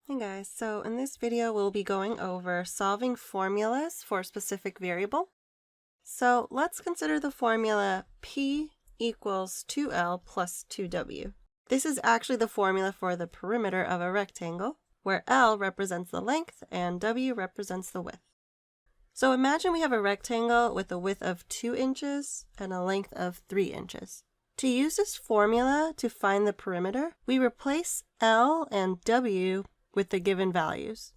Hey guys, so in this video we'll be going over solving formulas for a specific variable. So let's consider the formula P equals 2L plus 2W. This is actually the formula for the perimeter of a rectangle, where L represents the length and W represents the width. So imagine we have a rectangle with a width of 2 inches and a length of 3 inches. To use this formula to find the perimeter, we replace L and W with the given values.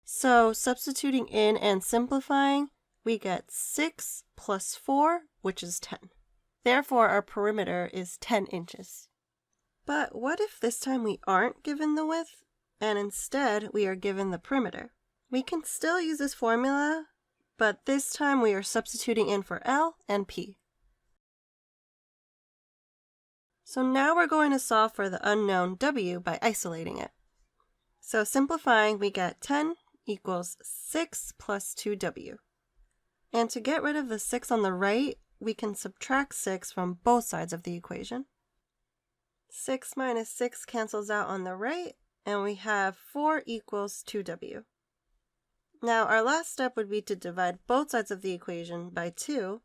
So substituting in and simplifying, we get 6 plus 4, which is 10. Therefore, our perimeter is 10 inches. But what if this time we aren't given the width, and instead we are given the perimeter? We can still use this formula, but this time we are substituting in for L and P. So now we're going to solve for the unknown W by isolating it. So simplifying, we get 10 equals 6 plus 2W. And to get rid of the 6 on the right, we can subtract 6 from both sides of the equation. 6 minus 6 cancels out on the right, and we have 4 equals 2W. Now our last step would be to divide both sides of the equation by 2,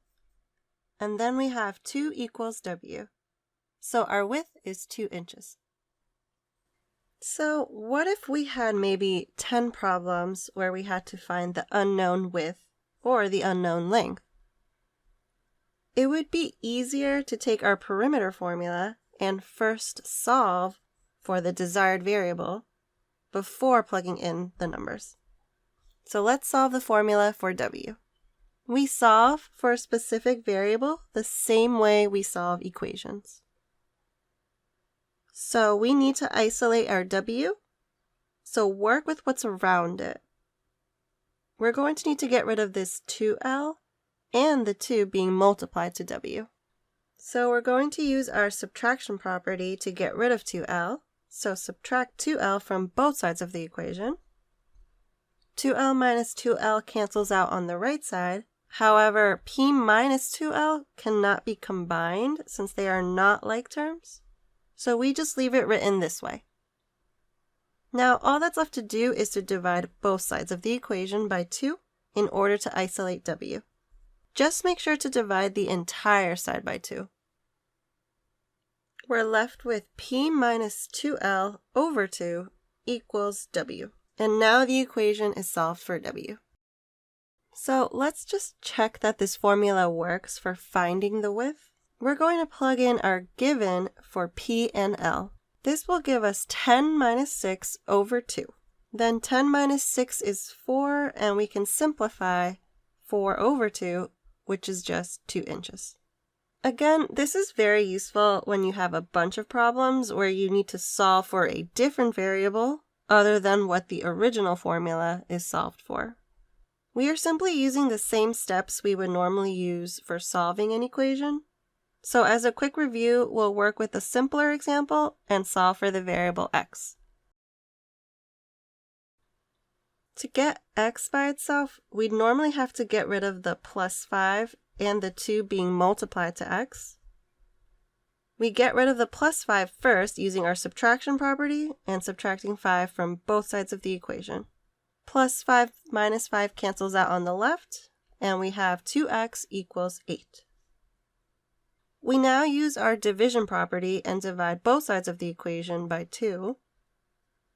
and then we have 2 equals W. So our width is 2 inches. So what if we had maybe 10 problems where we had to find the unknown width or the unknown length? It would be easier to take our perimeter formula and first solve for the desired variable before plugging in the numbers. So let's solve the formula for W. We solve for a specific variable the same way we solve equations. So we need to isolate our W, so work with what's around it. We're going to need to get rid of this 2L and the 2 being multiplied to W. So we're going to use our subtraction property to get rid of 2L, so subtract 2L from both sides of the equation. 2L minus 2L cancels out on the right side. However, P minus 2L cannot be combined since they are not like terms. So we just leave it written this way. Now all that's left to do is to divide both sides of the equation by 2 in order to isolate W. Just make sure to divide the entire side by 2. We're left with P minus 2L over 2 equals W. And now the equation is solved for W. So let's just check that this formula works for finding the width. We're going to plug in our given for P and L. This will give us 10 minus 6 over 2. Then 10 minus 6 is 4, and we can simplify 4 over 2, which is just 2 inches. Again, this is very useful when you have a bunch of problems where you need to solve for a different variable other than what the original formula is solved for. We are simply using the same steps we would normally use for solving an equation. So as a quick review, we'll work with a simpler example and solve for the variable x. To get x by itself, we'd normally have to get rid of the plus 5 and the 2 being multiplied to x. We get rid of the plus 5 first using our subtraction property and subtracting 5 from both sides of the equation. Plus 5 minus 5 cancels out on the left, and we have 2x equals 8. We now use our division property and divide both sides of the equation by 2.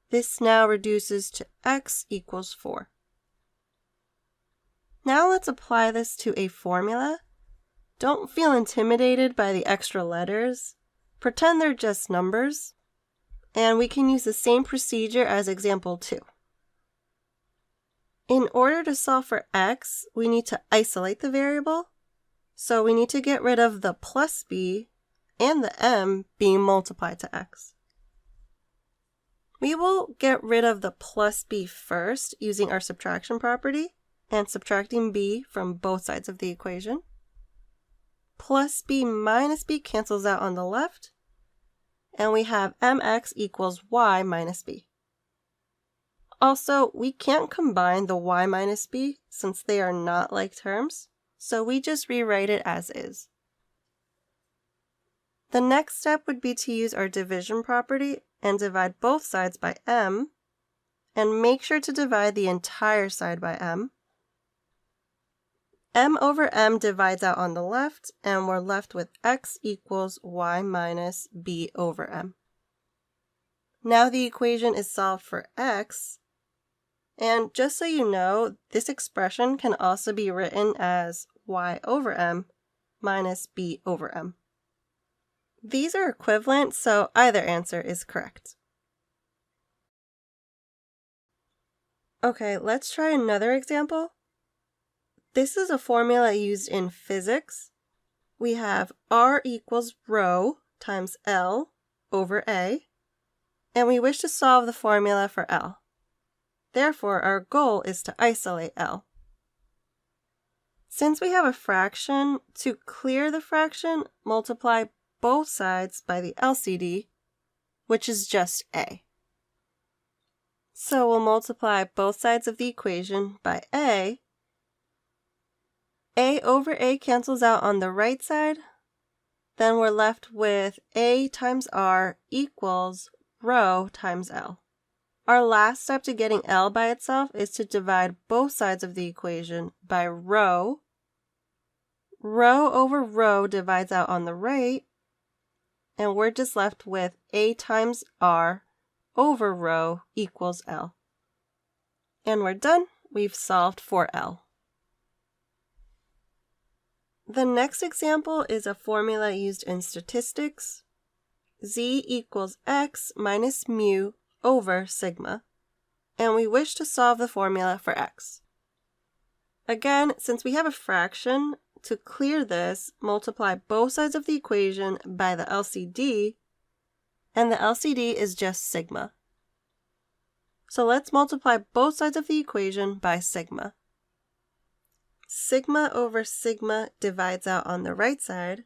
This now reduces to x equals 4. Now let's apply this to a formula. Don't feel intimidated by the extra letters. Pretend they're just numbers. And we can use the same procedure as example 2. In order to solve for x, we need to isolate the variable. So we need to get rid of the plus b and the m being multiplied to x. We will get rid of the plus b first using our subtraction property and subtracting b from both sides of the equation. Plus b minus b cancels out on the left, and we have mx equals y minus b. Also, we can't combine the y minus b since they are not like terms. So we just rewrite it as is. The next step would be to use our division property and divide both sides by m and make sure to divide the entire side by m. M over m divides out on the left, and we're left with x equals y minus b over m. Now the equation is solved for x, and just so you know, this expression can also be written as y over m minus b over m. These are equivalent, so either answer is correct. Okay, let's try another example. This is a formula used in physics. We have R equals rho times L over A, and we wish to solve the formula for L. Therefore, our goal is to isolate L. Since we have a fraction, to clear the fraction, multiply both sides by the LCD, which is just A. So we'll multiply both sides of the equation by A. A over A cancels out on the right side. Then we're left with A times R equals rho times L. Our last step to getting L by itself is to divide both sides of the equation by rho. Rho over rho divides out on the right, and we're just left with A times R over rho equals L. And we're done. We've solved for L. The next example is a formula used in statistics. Z equals x minus mu over sigma, and we wish to solve the formula for x. Again, since we have a fraction, to clear this, multiply both sides of the equation by the LCD, and the LCD is just sigma. So let's multiply both sides of the equation by sigma. Sigma over sigma divides out on the right side,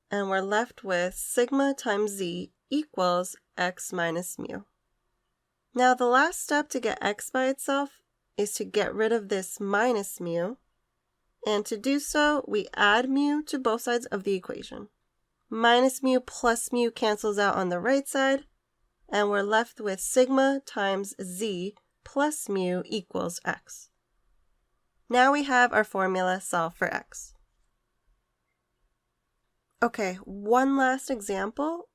and we're left with sigma times z equals x minus mu. Now the last step to get x by itself is to get rid of this minus mu, and to do so, we add mu to both sides of the equation. Minus mu plus mu cancels out on the right side, and we're left with sigma times z plus mu equals x. Now we have our formula solved for x. Okay, one last example.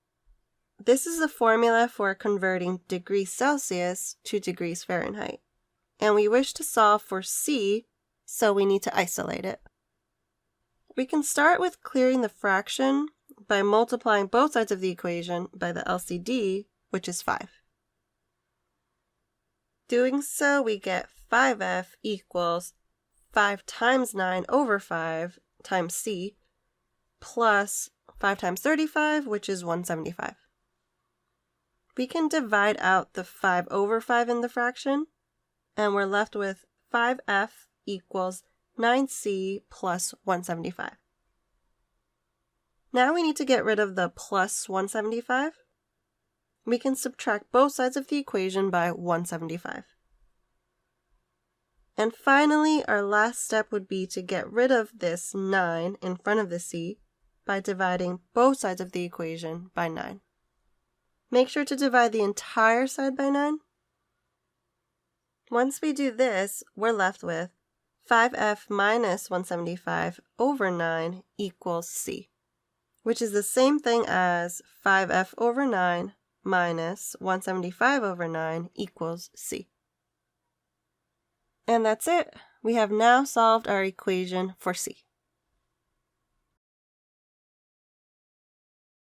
This is the formula for converting degrees Celsius to degrees Fahrenheit. And we wish to solve for C, so we need to isolate it. We can start with clearing the fraction by multiplying both sides of the equation by the LCD, which is 5. Doing so, we get 5f equals 5 times 9 over 5 times c, plus 5 times 35, which is 175. We can divide out the 5 over 5 in the fraction, and we're left with 5f equals 9c plus 175. Now we need to get rid of the plus 175. We can subtract both sides of the equation by 175. And finally, our last step would be to get rid of this 9 in front of the c by dividing both sides of the equation by 9. Make sure to divide the entire side by 9. Once we do this, we're left with 5f minus 175 over 9 equals c, which is the same thing as 5f over 9 minus 175 over 9 equals c. And that's it. We have now solved our equation for c.